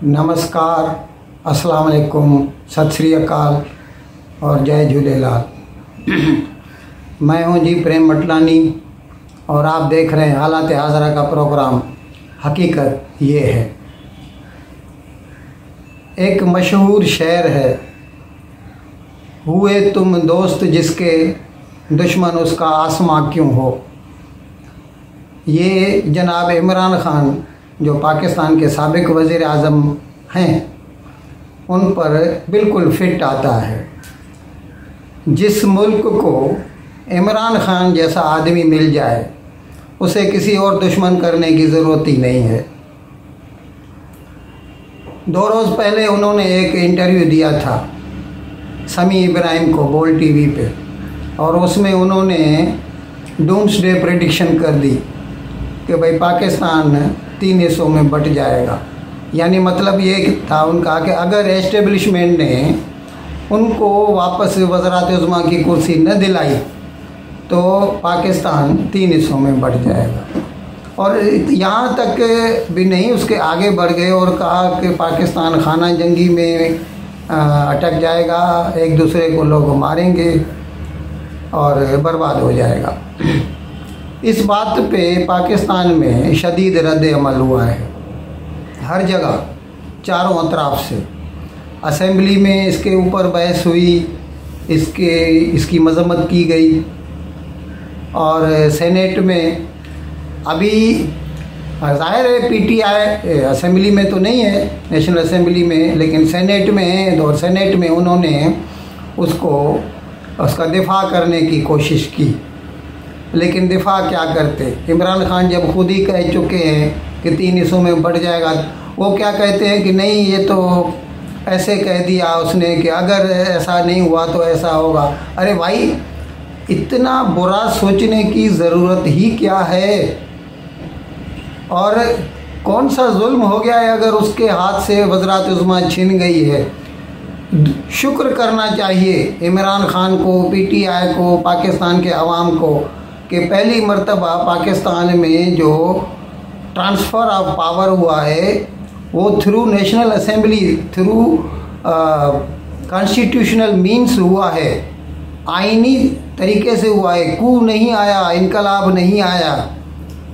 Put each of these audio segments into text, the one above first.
नमस्कार, अस्सलाम वालेकुम, सत श्री अकाल और जय झूलेलाल। मैं हूं जी प्रेम मटलानी और आप देख रहे हैं हालात हाज़रा का प्रोग्राम हकीकत ये है। एक मशहूर शेर है, हुए तुम दोस्त जिसके दुश्मन उसका आसमां क्यों हो। ये जनाब इमरान ख़ान जो पाकिस्तान के साबिक़ वज़ीर आज़म हैं उन पर बिल्कुल फिट आता है। जिस मुल्क को इमरान ख़ान जैसा आदमी मिल जाए उसे किसी और दुश्मन करने की ज़रूरत ही नहीं है। 2 रोज़ पहले उन्होंने एक इंटरव्यू दिया था समी इब्राहिम को बोल टीवी पे, और उसमें उन्होंने डूम्सडे प्रेडिक्शन कर दी कि भाई पाकिस्तान 3 हिस्सों में बट जाएगा। यानी मतलब ये था उनका कि अगर एस्टेब्लिशमेंट ने उनको वापस वज़रात-ए-उज़्मा की कुर्सी न दिलाई तो पाकिस्तान 3 हिस्सों में बट जाएगा। और यहाँ तक भी नहीं, उसके आगे बढ़ गए और कहा कि पाकिस्तान खाना जंगी में अटक जाएगा, एक दूसरे को लोग मारेंगे और बर्बाद हो जाएगा। इस बात पे पाकिस्तान में शदीद रद्द अमल हुआ है हर जगह, चारों अतराफ से। असेंबली में इसके ऊपर बहस हुई, इसकी मजम्मत की गई, और सेनेट में अभी ज़ाहिर है पीटीआई असेंबली में तो नहीं है, नेशनल असेंबली में, लेकिन सेनेट में है। और सेनेट में उन्होंने उसका दिफा करने की कोशिश की, लेकिन दिफा क्या करते। इमरान ख़ान जब खुद ही कह चुके हैं कि 3 हिस्सों में बढ़ जाएगा, वो क्या कहते हैं कि नहीं, ये तो ऐसे कह दिया उसने कि अगर ऐसा नहीं हुआ तो ऐसा होगा। अरे भाई, इतना बुरा सोचने की ज़रूरत ही क्या है। और कौन सा जुल्म हो गया है अगर उसके हाथ से वज़रात-ए-उज़्मा छिन गई है। शुक्र करना चाहिए इमरान ख़ान को, पीटीआई को, पाकिस्तान के अवाम को कि पहली मर्तबा पाकिस्तान में जो ट्रांसफ़र ऑफ पावर हुआ है वो through national assembly, through constitutional means हुआ है, आइनी तरीके से हुआ है। कू नहीं आया, इनकलाब नहीं आया।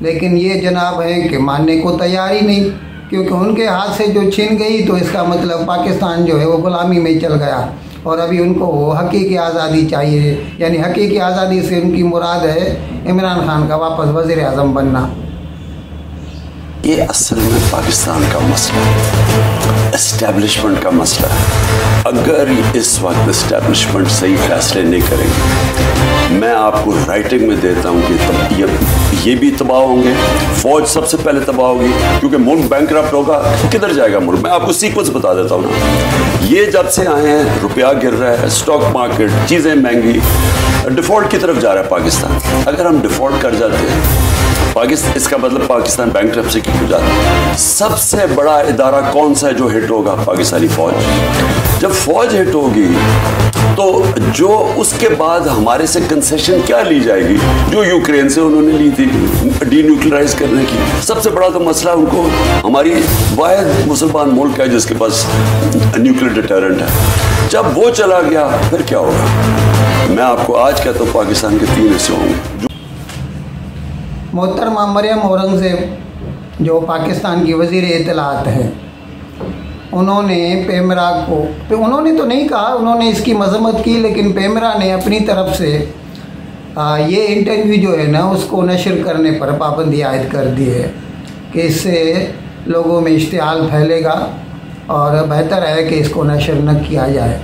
लेकिन ये जनाब हैं कि मानने को तैयार ही नहीं, क्योंकि उनके हाथ से जो छिन गई तो इसका मतलब पाकिस्तान जो है वो गुलामी में चल गया। और अभी उनको वो हकीकी आज़ादी चाहिए। यानी हकीकी आज़ादी से उनकी मुराद है इमरान ख़ान का वापस वज़ीर आज़म बनना। ये असल में पाकिस्तान का मसला है, एस्टेब्लिशमेंट का मसला है। अगर इस वक्त एस्टेब्लिशमेंट सही फैसले नहीं करेंगे, मैं आपको राइटिंग में देता हूँ कि ये भी तबाह होंगे, फौज सबसे पहले तबाह होगी, क्योंकि मुल्क बैंकरप्ट होगा। किधर जाएगा मुल्क? मैं आपको सीक्वेंस बता देता हूँ ना। ये जब से आए हैं, रुपया गिर रहा है, स्टॉक मार्केट, चीज़ें महंगी, डिफ़ॉल्ट की तरफ जा रहा है पाकिस्तान। अगर हम डिफ़ॉल्ट कर जाते हैं पाकिस्तान, इसका मतलब पाकिस्तान बैंकरप्सी की हो जाता है। सबसे बड़ा इदारा कौन सा है जो हिट होगा? पाकिस्तानी फौज। जब फौज हिट होगी तो जो उसके बाद हमारे से कंसेशन क्या ली जाएगी जो यूक्रेन से उन्होंने ली थी डीन्यूक्लियराइज करने की। सबसे बड़ा तो मसला उनको, हमारी वाहिद मुसलमान मुल्क है जिसके पास न्यूक्लियर डिटरेंट है, जब वो चला गया फिर क्या होगा? मैं आपको आज कहता हूँ पाकिस्तान के 3 हिस्से होंगे। मोहतरमा मरियम औरंगज़ेब जो पाकिस्तान की वज़ीर इत्तलात है, उन्होंने पेमरा को, उन्होंने तो नहीं कहा, उन्होंने इसकी मजम्मत की, लेकिन पेमरा ने अपनी तरफ से ये इंटरव्यू जो है ना उसको नशर करने पर पाबंदी आयद कर दी है कि इससे लोगों में इश्तिहाल फैलेगा और बेहतर है कि इसको नशर न किया जाए।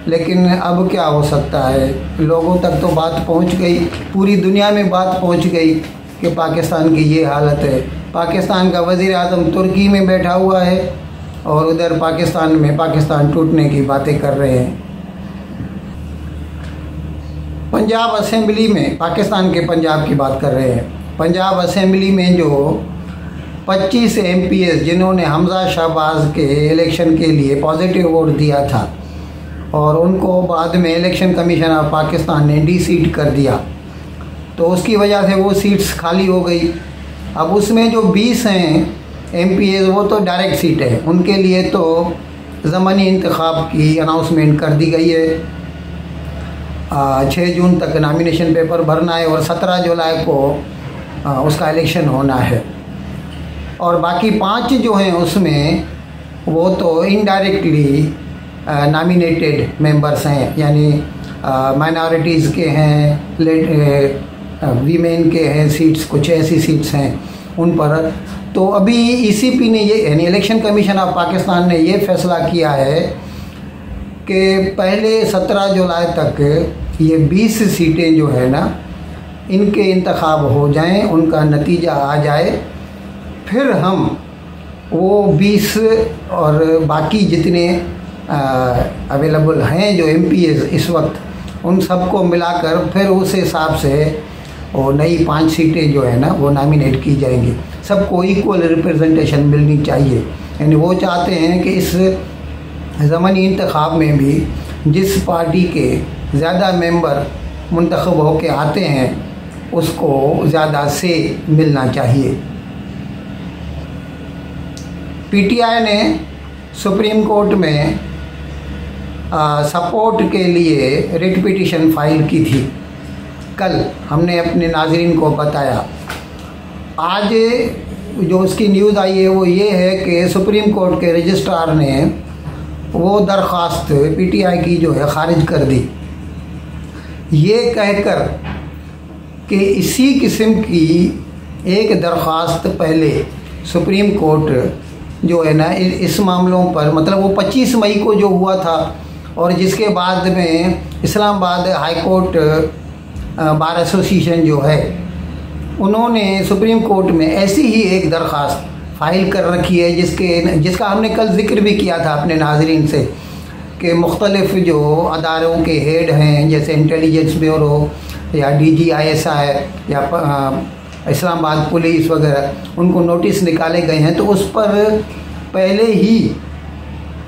लेकिन अब क्या हो सकता है, लोगों तक तो बात पहुंच गई, पूरी दुनिया में बात पहुंच गई कि पाकिस्तान की ये हालत है। पाकिस्तान का वज़ीर आज़म तुर्की में बैठा हुआ है और उधर पाकिस्तान में पाकिस्तान टूटने की बातें कर रहे हैं। पंजाब असेंबली में, पाकिस्तान के पंजाब की बात कर रहे हैं, पंजाब असेंबली में जो 25 MPs जिन्होंने हमजा शहबाज के इलेक्शन के लिए पॉजिटिव वोट दिया था और उनको बाद में इलेक्शन कमीशन ऑफ पाकिस्तान ने डी-सीट कर दिया, तो उसकी वजह से वो सीट्स खाली हो गई। अब उसमें जो 20 हैं MPs वो तो डायरेक्ट सीट है, उनके लिए तो ज़मानी इंतखाब की अनाउंसमेंट कर दी गई है। 6 जून तक नॉमिनेशन पेपर भरना है और 17 जुलाई को उसका इलेक्शन होना है। और बाकी 5 जो हैं उसमें वो तो इनडायरेक्टली नॉमिनेटेड मेंबर्स हैं, यानी माइनॉरिटीज़ के हैं, वीमेन के हैं सीट्स, कुछ ऐसी सीट्स हैं उन पर। तो अभी ECP ने ये यानी इलेक्शन कमीशन ऑफ पाकिस्तान ने ये फैसला किया है कि पहले 17 जुलाई तक ये 20 सीटें जो है ना इनके इंतखाब हो जाएं, उनका नतीजा आ जाए, फिर हम वो 20 और बाकी जितने अवेलेबल हैं जो MPs इस वक्त उन सबको मिलाकर फिर उस हिसाब से वो नई 5 सीटें जो है ना वो नॉमिनेट की जाएंगी। सबको इक्वल रिप्रेजेंटेशन मिलनी चाहिए, यानी वो चाहते हैं कि इस ज़मानी इंतखाब में भी जिस पार्टी के ज़्यादा मेंबर मुंतखब होके आते हैं उसको ज़्यादा से मिलना चाहिए। PTI ने सुप्रीम कोर्ट में सपोर्ट के लिए रिट पिटीशन फाइल की थी। कल हमने अपने नाज़रीन को बताया। आज जो उसकी न्यूज़ आई है वो ये है कि सुप्रीम कोर्ट के रजिस्ट्रार ने वो दरख्वास्त PTI की जो है ख़ारिज कर दी, ये कहकर कि इसी किस्म की एक दरख्वास्त पहले सुप्रीम कोर्ट जो है ना इस मामलों पर, मतलब वो 25 मई को जो हुआ था और जिसके बाद में Islamabad high court bar association जो है उन्होंने सुप्रीम कोर्ट में ऐसी ही एक दरख्वास्त फ़ाइल कर रखी है जिसका हमने कल जिक्र भी किया था अपने नाज़रीन से कि मुख्तलिफ़ जो अदारों के हेड हैं जैसे इंटेलिजेंस ब्यूरो या DGISI या इस्लामाबाद पुलिस वगैरह, उनको नोटिस निकाले गए हैं। तो उस पर पहले ही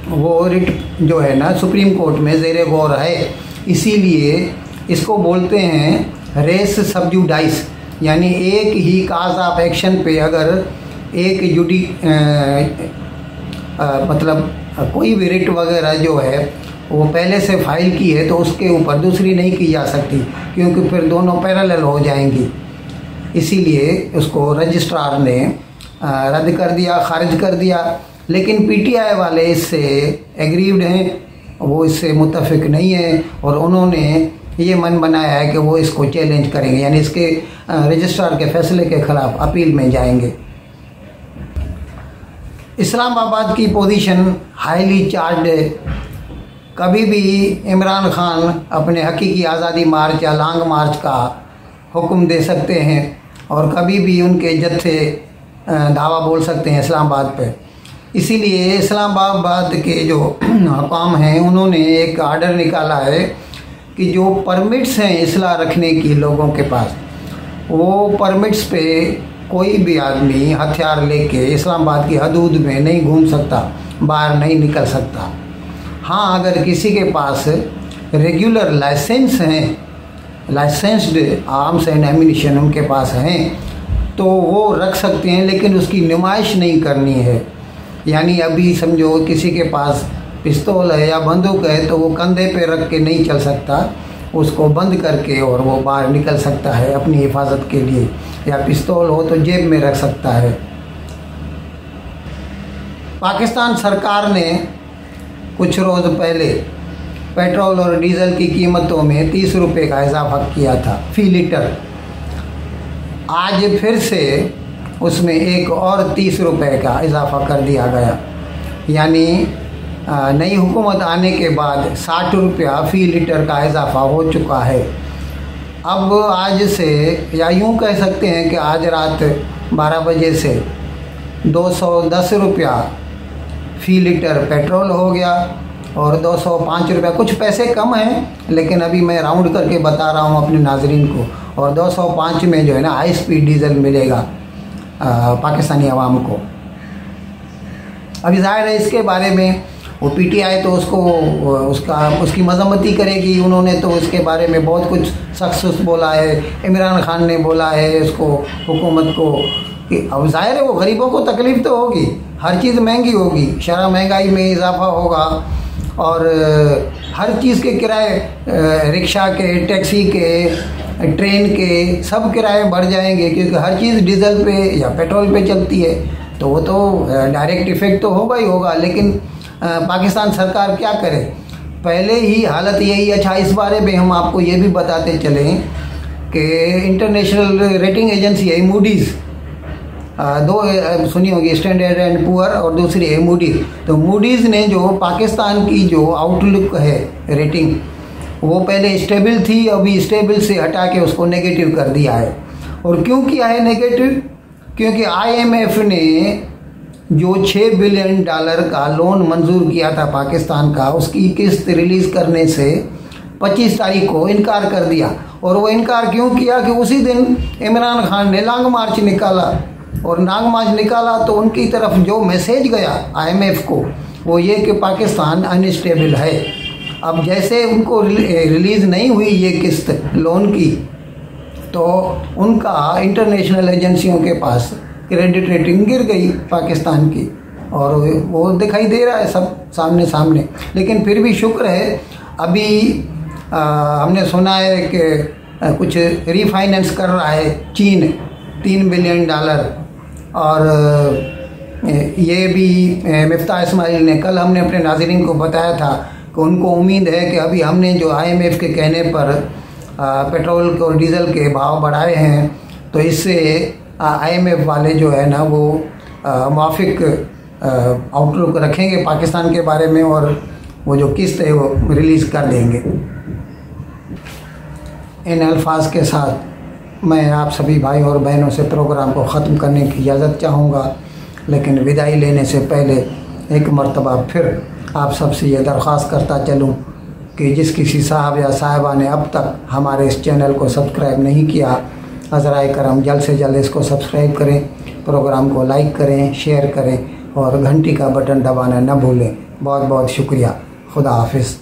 वो रिट जो है ना सुप्रीम कोर्ट में ज़ेरे गौर है, इसीलिए इसको बोलते हैं रेस सब जुडाइस, यानी एक ही काज ऑफ एक्शन पे अगर एक मतलब कोई भी रिट वगैरह जो है वो पहले से फाइल की है तो उसके ऊपर दूसरी नहीं की जा सकती, क्योंकि फिर दोनों पैरेलल हो जाएंगी। इसीलिए उसको रजिस्ट्रार ने रद्द कर दिया, खारिज कर दिया। लेकिन PTI वाले इससे एग्रीव्ड हैं, वो इससे मुत्तफिक नहीं है और उन्होंने ये मन बनाया है कि वो इसको चैलेंज करेंगे, यानी इसके रजिस्ट्रार के फैसले के ख़िलाफ़ अपील में जाएंगे। इस्लामाबाद की पोजीशन हाईली चार्ज है। कभी भी इमरान खान अपने हकीकी आज़ादी मार्च या लॉन्ग मार्च का हुक्म दे सकते हैं और कभी भी उनके जत्थे धावा बोल सकते हैं इस्लामाबाद पे। इसीलिए इस्लामाबाद के जो हुकाम हैं उन्होंने एक आर्डर निकाला है कि जो परमिट्स हैं इसलाह रखने की लोगों के पास, वो परमिट्स पे कोई भी आदमी हथियार लेके इस्लामाबाद की हदूद में नहीं घूम सकता, बाहर नहीं निकल सकता। हाँ, अगर किसी के पास रेगुलर लाइसेंस हैं, लाइसेंस्ड आर्म्स एंड एम्यूनिशन उनके पास हैं तो वो रख सकते हैं, लेकिन उसकी नुमाइश नहीं करनी है। यानी अभी समझो किसी के पास पिस्तौल है या बंदूक है तो वो कंधे पे रख के नहीं चल सकता, उसको बंद करके और वो बाहर निकल सकता है अपनी हिफाजत के लिए, या पिस्तौल हो तो जेब में रख सकता है। पाकिस्तान सरकार ने कुछ रोज़ पहले पेट्रोल और डीजल की कीमतों में 30 रुपये का इजाफा किया था फ़ी लीटर। आज फिर से उसमें एक और 30 रुपये का इजाफा कर दिया गया, यानी नई हुकूमत आने के बाद 60 रुपया फ़ी लीटर का इजाफा हो चुका है। अब आज से, या यूँ कह सकते हैं कि आज रात 12 बजे से 210 रुपया फ़ी लीटर पेट्रोल हो गया और 205 रुपया, कुछ पैसे कम हैं लेकिन अभी मैं राउंड करके बता रहा हूँ अपने नाजरीन को, और 205 में जो है ना हाई स्पीड डीजल मिलेगा पाकिस्तानी आवाम को। अभी जाहिर है इसके बारे में वो PTI तो उसकी मजम्मती करेगी। उन्होंने तो इसके बारे में बहुत कुछ सख्त बोला है, इमरान खान ने बोला है इसको, हुकूमत को कि अब जाहिर है वो गरीबों को तकलीफ तो होगी, हर चीज़ महंगी होगी, शरह महंगाई में इजाफा होगा और हर चीज़ के किराए, रिक्शा के, टैक्सी के, ट्रेन के सब किराए बढ़ जाएंगे क्योंकि हर चीज़ डीजल पे या पेट्रोल पे चलती है, तो वो तो डायरेक्ट इफ़ेक्ट तो होगा ही होगा। लेकिन पाकिस्तान सरकार क्या करे, पहले ही हालत यही। अच्छा, इस बारे में हम आपको ये भी बताते चलें कि इंटरनेशनल रेटिंग एजेंसी है मूडीज़, दो सुनी होगी, स्टैंडर्ड एंड पुअर और दूसरी है मूडीज़। तो मूडीज़ ने जो पाकिस्तान की जो आउटलुक है रेटिंग, वो पहले स्टेबल थी, अभी स्टेबल से हटा के उसको नेगेटिव कर दिया है। और क्यों किया है नेगेटिव? क्योंकि IMF ने जो $6 बिलियन का लोन मंजूर किया था पाकिस्तान का, उसकी किस्त रिलीज़ करने से 25 तारीख को इनकार कर दिया। और वो इनकार क्यों किया कि उसी दिन इमरान खान ने लॉन्ग मार्च निकाला, और लॉन्ग मार्च निकाला तो उनकी तरफ जो मैसेज गया IMF को वो ये कि पाकिस्तान अनस्टेबल है। अब जैसे उनको रिलीज़ नहीं हुई ये किस्त लोन की, तो उनका इंटरनेशनल एजेंसियों के पास क्रेडिट रेटिंग गिर गई पाकिस्तान की, और वो दिखाई दे रहा है सब सामने सामने। लेकिन फिर भी शुक्र है, अभी हमने सुना है कि कुछ रीफाइनेंस कर रहा है चीन $3 बिलियन, और ये भी मिफ्ताह इस्माइल ने, कल हमने अपने नाज़रीन को बताया था कि उनको उम्मीद है कि अभी हमने जो IMF के कहने पर पेट्रोल और डीज़ल के भाव बढ़ाए हैं, तो इससे IMF वाले जो है ना वो मुआफ़िक आउटलुक रखेंगे पाकिस्तान के बारे में, और वो जो किस्त है वो रिलीज़ कर देंगे। इन अल्फाज के साथ मैं आप सभी भाई और बहनों से प्रोग्राम को ख़त्म करने की इजाज़त चाहूँगा, लेकिन विदाई लेने से पहले एक मरतबा फिर आप सबसे ये दरख्वास्त करता चलूँ कि जिस किसी साहब या साहिबा ने अब तक हमारे इस चैनल को सब्सक्राइब नहीं किया, हज़राए करम जल्द से जल्द इसको सब्सक्राइब करें, प्रोग्राम को लाइक करें, शेयर करें और घंटी का बटन दबाना न भूलें। बहुत बहुत शुक्रिया। खुदा हाफिज़।